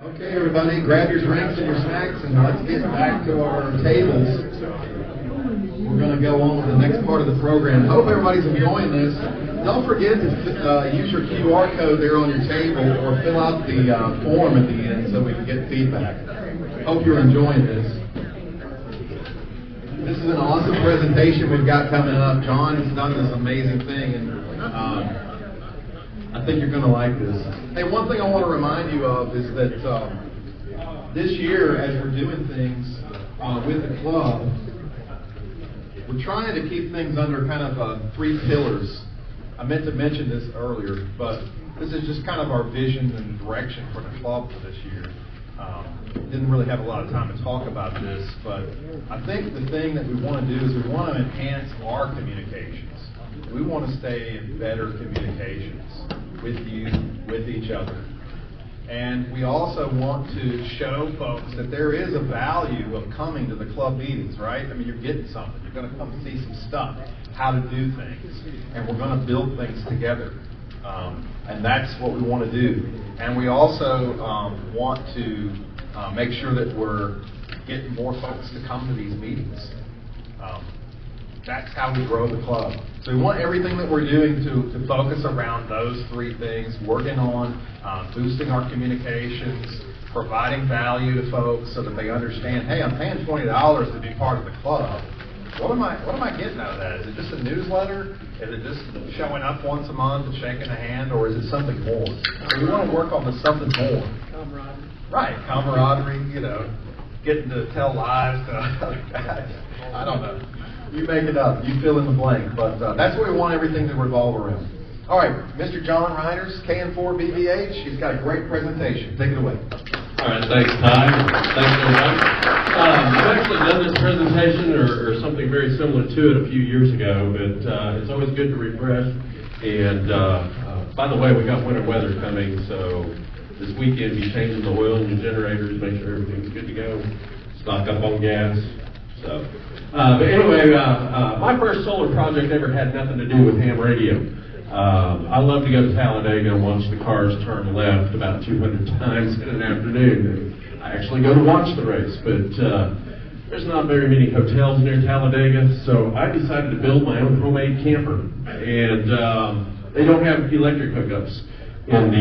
Okay, everybody, grab your drinks and your snacks, and let's get back to our tables. We're going to go on to the next part of the program. Hope everybody's enjoying this. Don't forget to use your QR code there on your table, or fill out the form at the end so we can get feedback. Hope you're enjoying this. This is an awesome presentation we've got coming up. John has done this amazing thing, and I think you're going to like this. Hey, one thing I want to remind you of is that this year, as we're doing things with the club, we're trying to keep things under kind of 3 pillars. I meant to mention this earlier, but this is just kind of our vision and direction for the club for this year. Didn't really have a lot of time to talk about this, but I think the thing that we want to do is we want to enhance our communications. We want to stay in better communications with you, with each other. And we also want to show folks that there is a value of coming to the club meetings, right? I mean, you're getting something. You're going to come see some stuff, how to do things. And we're going to build things together. And that's what we want to do. And we also want to make sure that we're getting more folks to come to these meetings. That's how we grow the club. So we want everything that we're doing to focus around those 3 things, working on boosting our communications, providing value to folks so that they understand, hey, I'm paying $20 to be part of the club. What am I getting out of that? Is it just a newsletter? Is it just showing up once a month and shaking a hand, or is it something more? So we want to work on the something more. Camaraderie. Right, camaraderie, getting to tell lies to other guys. I don't know. You make it up. You fill in the blank. But that's what we want everything to revolve around. All right, Mr. John Reiners, KN4BBH. He's got a great presentation. Take it away. All right, thanks, Ty. Thanks, everybody. I've actually done this presentation or something very similar to it a few years ago, but it's always good to refresh. And by the way, we got winter weather coming, so this weekend be changing the oil in your generators, make sure everything's good to go, stock up on gas. So, but anyway, my first solar project ever had nothing to do with ham radio. I love to go to Talladega and watch the cars turn left about 200 times in an afternoon. I actually go to watch the race, but there's not very many hotels near Talladega, so I decided to build my own homemade camper. And they don't have electric hookups in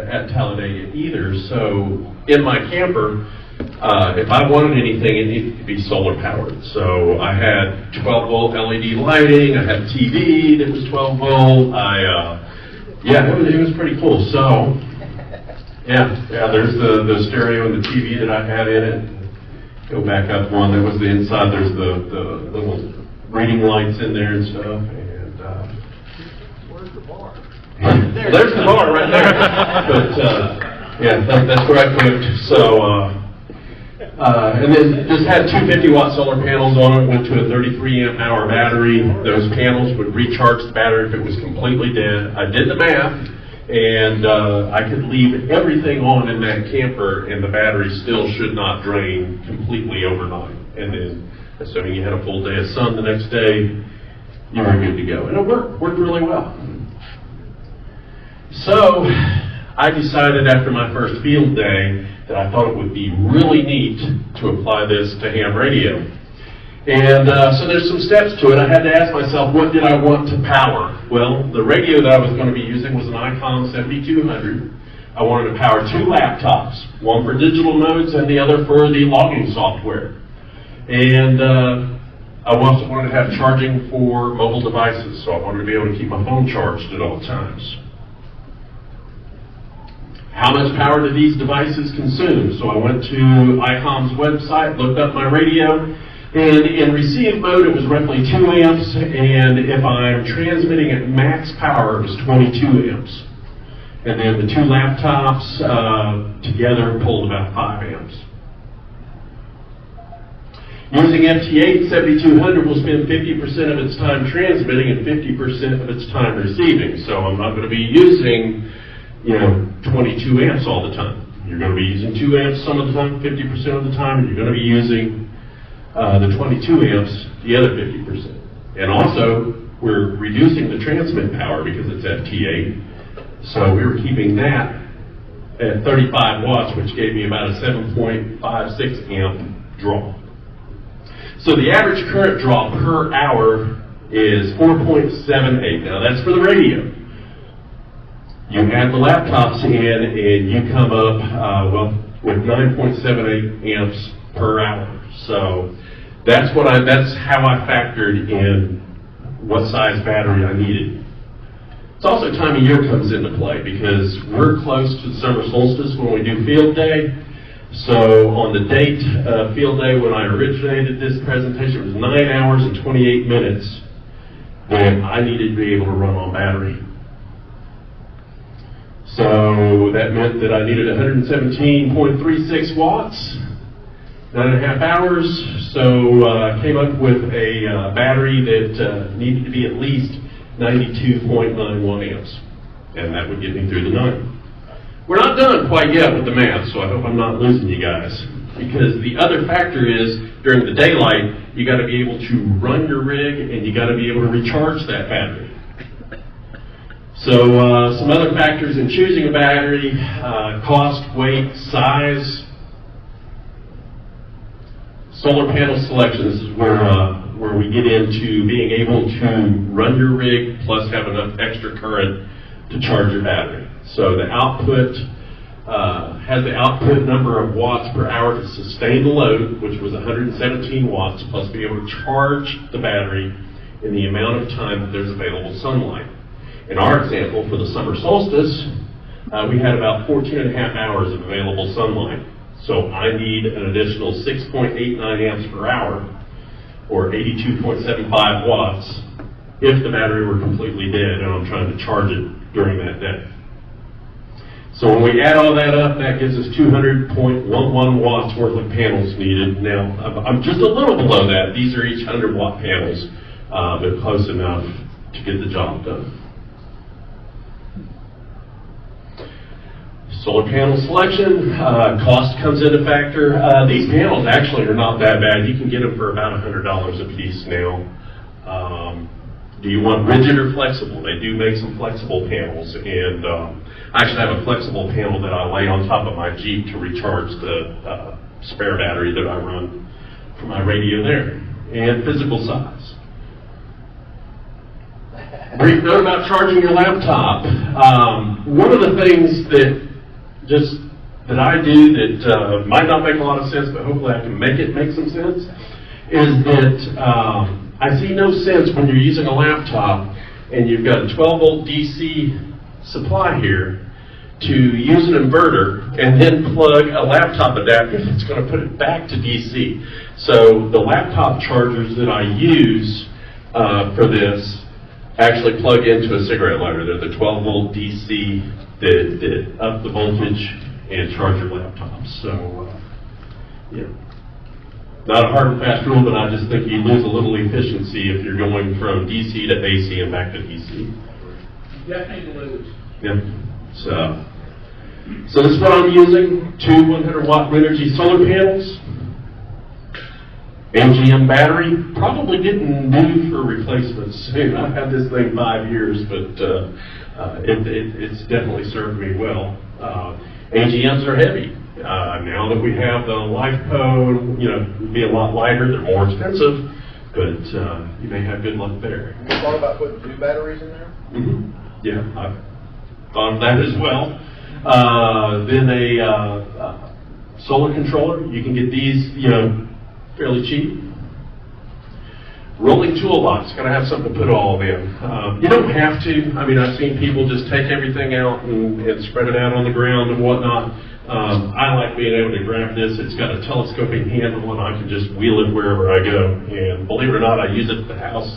at Talladega either, so in my camper, if I wanted anything, it needed to be solar powered. So I had 12-volt LED lighting. I had TV that was 12-volt. It was pretty cool. So, there's the stereo and the TV that I had in it. Go back up one. There was the inside. There's the little reading lights in there and stuff. And Where's the bar? There's the bar right there. But that's where I cooked. So. And then just had 2 50-watt solar panels on it, went to a 33-amp-hour battery. Those panels would recharge the battery if it was completely dead. I did the math, and I could leave everything on in that camper, and the battery still should not drain completely overnight. And then, assuming you had a full day of sun the next day, you were good to go. And it worked really well. So I decided after my first field day that I thought it would be really neat to apply this to ham radio. And so there's some steps to it. I had to ask myself, what did I want to power? Well, the radio that I was going to be using was an ICOM 7200. I wanted to power 2 laptops, one for digital modes and the other for the logging software. And I also wanted to have charging for mobile devices, so I wanted to be able to keep my phone charged at all times. How much power do these devices consume? So I went to ICOM's website, looked up my radio, and in receive mode it was roughly 2 amps, and if I'm transmitting at max power it was 22 amps. And then the 2 laptops together pulled about 5 amps. Using FT8 7200 will spend 50% of its time transmitting and 50% of its time receiving. So I'm not going to be using 22 amps all the time. You're going to be using 2 amps some of the time, 50% of the time, and you're going to be using the 22 amps the other 50%. And also, we're reducing the transmit power because it's FT8, so we were keeping that at 35 watts, which gave me about a 7.56 amp draw. So the average current draw per hour is 4.78. Now that's for the radio. You add the laptops in and you come up, with 9.78 amps per hour. So that's how I factored in what size battery I needed. It's also time of year comes into play because we're close to the summer solstice when we do field day. So on the date of field day when I originated this presentation, it was 9 hours and 28 minutes when I needed to be able to run on battery. So that meant that I needed 117.36 watts, 9.5 hours. So I came up with a battery that needed to be at least 92.91 amps, and that would get me through the night. We're not done quite yet with the math, so I hope I'm not losing you guys, because the other factor is during the daylight, you got to be able to run your rig and you got to be able to recharge that battery. So some other factors in choosing a battery: cost, weight, size. Solar panel selection. This is where we get into being able to run your rig plus have enough extra current to charge your battery. So the output has the output number of watts per hour to sustain the load, which was 117 watts, plus be able to charge the battery in the amount of time that there's available sunlight. In our example, for the summer solstice, we had about 14 and a half hours of available sunlight. So I need an additional 6.89 amps per hour, or 82.75 watts, if the battery were completely dead and I'm trying to charge it during that day. So when we add all that up, that gives us 200.11 watts worth of panels needed. Now, I'm just a little below that. These are each 100 watt panels, but close enough to get the job done. Solar panel selection, cost comes into factor. These panels actually are not that bad. You can get them for about $100 a piece now. Do you want rigid or flexible? They do make some flexible panels, and I actually have a flexible panel that I lay on top of my Jeep to recharge the spare battery that I run for my radio there. And physical size. Brief note about charging your laptop. One of the things that I do that might not make a lot of sense, but hopefully I can make it make some sense, is that I see no sense when you're using a laptop and you've got a 12-volt DC supply here to use an inverter and then plug a laptop adapter that's going to put it back to DC. So the laptop chargers that I use for this actually plug into a cigarette lighter. They're the 12-volt DC that up the voltage and charge your laptops. So, yeah. Not a hard and fast rule, but I just think you lose a little efficiency if you're going from DC to AC and back to DC. Definitely lose. Yeah. So this is what I'm using: two 100-watt Renogy solar panels, AGM battery. Probably getting due for replacement soon. I've had this thing 5 years, but it's definitely served me well. AGMs are heavy. Now that we have the LiFePO, it'd be a lot lighter. They're more expensive, but you may have good luck there. You thought about putting 2 batteries in there? Mm-hmm. Yeah, I've thought of that as well. Then a solar controller. You can get these, fairly cheap. Rolling toolbox. Got to have something to put all of in. You don't have to. I mean, I've seen people just take everything out and spread it out on the ground and whatnot. I like being able to grab this. It's got a telescoping handle, and I can just wheel it wherever I go. And believe it or not, I use it at the house.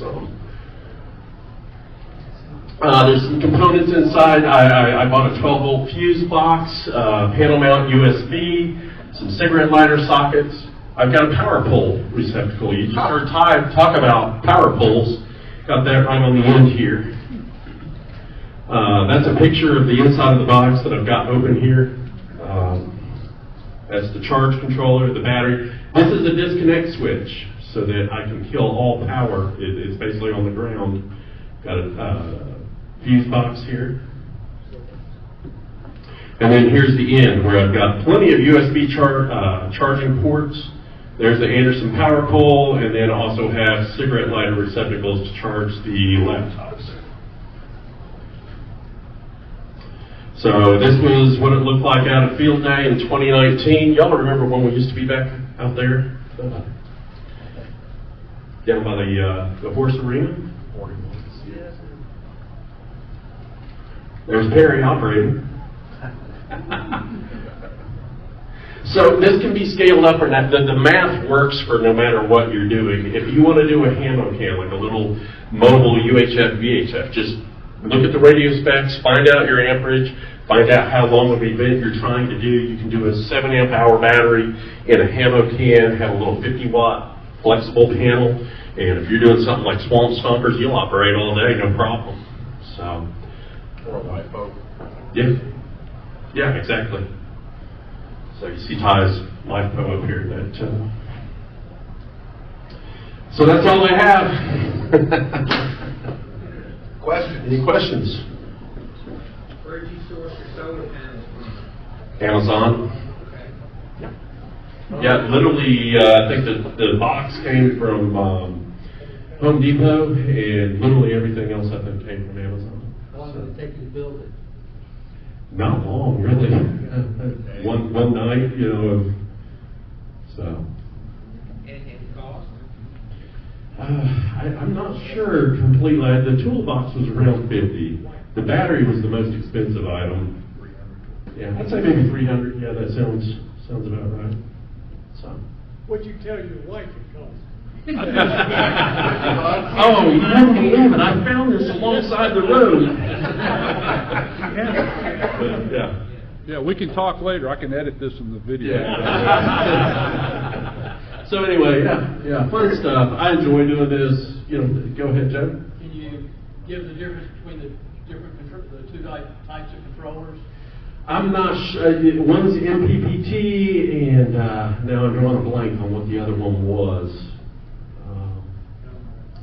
There's some components inside. I bought a 12-volt fuse box, panel mount USB, some cigarette lighter sockets. I've got a power pole receptacle. You just heard Ty talk about power poles. Got that right on the end here. That's a picture of the inside of the box that I've got open here. That's the charge controller, the battery. This is a disconnect switch so that I can kill all power. It's basically on the ground. Got a fuse box here. And then here's the end, where I've got plenty of USB charging ports. There's the Anderson power pole, and then also have cigarette lighter receptacles to charge the laptops. So this was what it looked like out at Field Day in 2019. Y'all remember when we used to be back out there? Down by the horse arena? There's Perry operating. So this can be scaled up or not. The math works for no matter what you're doing. If you want to do a Hamocam, like a little mobile UHF, VHF, just look at the radio specs, find out your amperage, find out how long of an event you're trying to do. You can do a 7 amp hour battery in a Hamocam, have a little 50 watt flexible panel, and if you're doing something like Swamp Stompers, you'll operate all day, no problem. So. Or a LiPo. Yeah. Yeah, exactly. So you see Ty's LiPo up here. So that's all I have. Questions? Any questions? Where did you source your solar panels from? Amazon. Okay. Yeah, literally, I think the box came from Home Depot, and literally everything else I think came from Amazon. How long did it take you to build it? Not long, really. one night, so. And cost? I'm not sure completely. The toolbox was around $50. The battery was the most expensive item. Yeah, I'd say maybe $300. Yeah, that sounds about right. So. What'd you tell your wife it cost? Oh, you wouldn't believe it. I found this alongside the road. But, yeah. Yeah, we can talk later. I can edit this in the video. Yeah. So anyway, yeah, fun stuff. I enjoy doing this. Go ahead, Joe. Can you give the difference between the two types of controllers? I'm not sure. One's MPPT, and now I'm drawing a blank on what the other one was.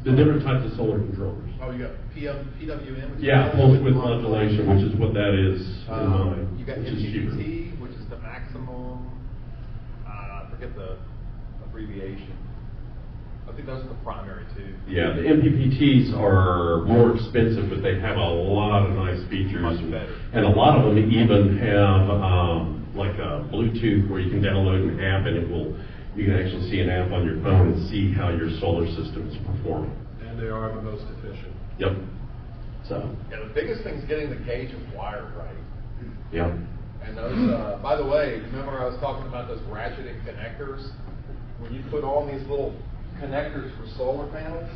The different types of solar controllers. Oh, you got PWM? Yeah, pulse width modulation, which is what that is in mine. You got which is cheaper. MPPT, which is the maximum, I forget the abbreviation. I think those are the primary two. Yeah, the MPPTs are more expensive, but they have a lot of nice features. Much better. And a lot of them even have like a Bluetooth where you can download an app and you can actually see an app on your phone and see how your solar system is performing. And they are the most efficient. Yep. So. Yeah, the biggest thing is getting the gauges wired right. Yep. And those, by the way, remember I was talking about those ratcheting connectors? When you put on these little connectors for solar panels,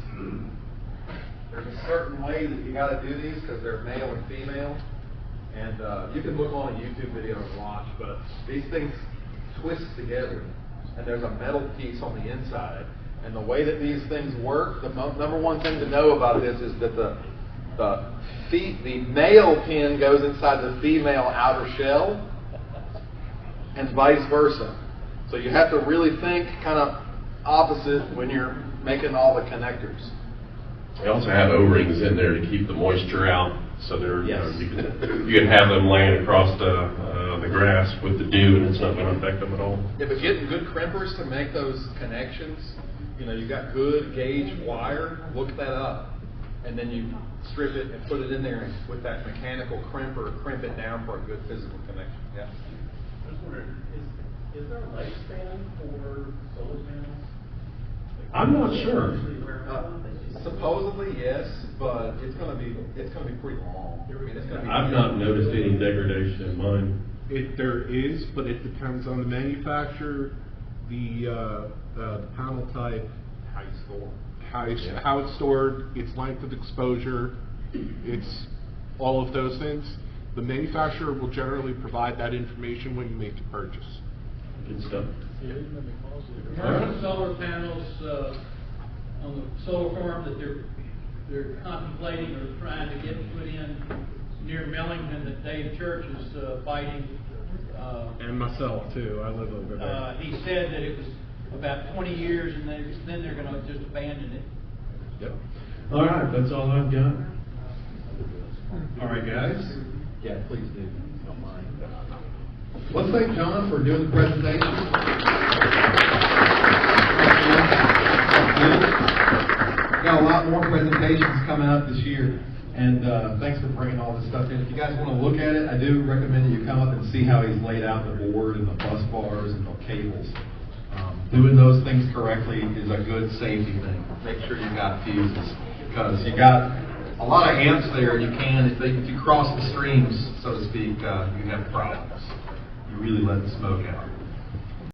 there's a certain way that you got to do these because they're male and female. And you can look on a YouTube video and watch, but these things twist together. And there's a metal piece on the inside. And the way that these things work, the number one thing to know about this is that the male pin goes inside the female outer shell, and vice versa. So you have to really think kind of opposite when you're making all the connectors. They also have O-rings in there to keep the moisture out, so they're Yes. you can have them laying across the grass with the dew, and it's not going to affect them at all. Yeah, but getting good crimpers to make those connections, you got good gauge wire, look that up. And then you strip it and put it in there with that mechanical crimper, crimp it down for a good physical connection. Yeah. I was wondering, is there a lifespan for solar panels? I'm not sure. Supposedly yes, but it's going to be pretty long. I mean, it's going to be. I've not noticed any degradation in mine. There is, but it depends on the manufacturer, the panel type, How you store. how it's stored, its length of exposure, it's all of those things. The manufacturer will generally provide that information when you make the purchase. Good stuff. Commercial solar panels on the solar farm that they're contemplating or trying to get put in near Millington that Dave Church is fighting. And myself too, I live over there. He said that it was about 20 years and then they're going to just abandon it. Yep. All right, that's all I've got. All right, guys. Yeah, please do. don't mind. Let's thank John for doing the presentation. Got a lot more presentations coming up this year, and thanks for bringing all this stuff in. If you guys want to look at it, I do recommend that you come up and see how he's laid out the board and the bus bars and the cables. Doing those things correctly is a good safety thing. Make sure you got fuses, because you got a lot of amps there, and you can, if you cross the streams, so to speak, you have problems. You really let the smoke out.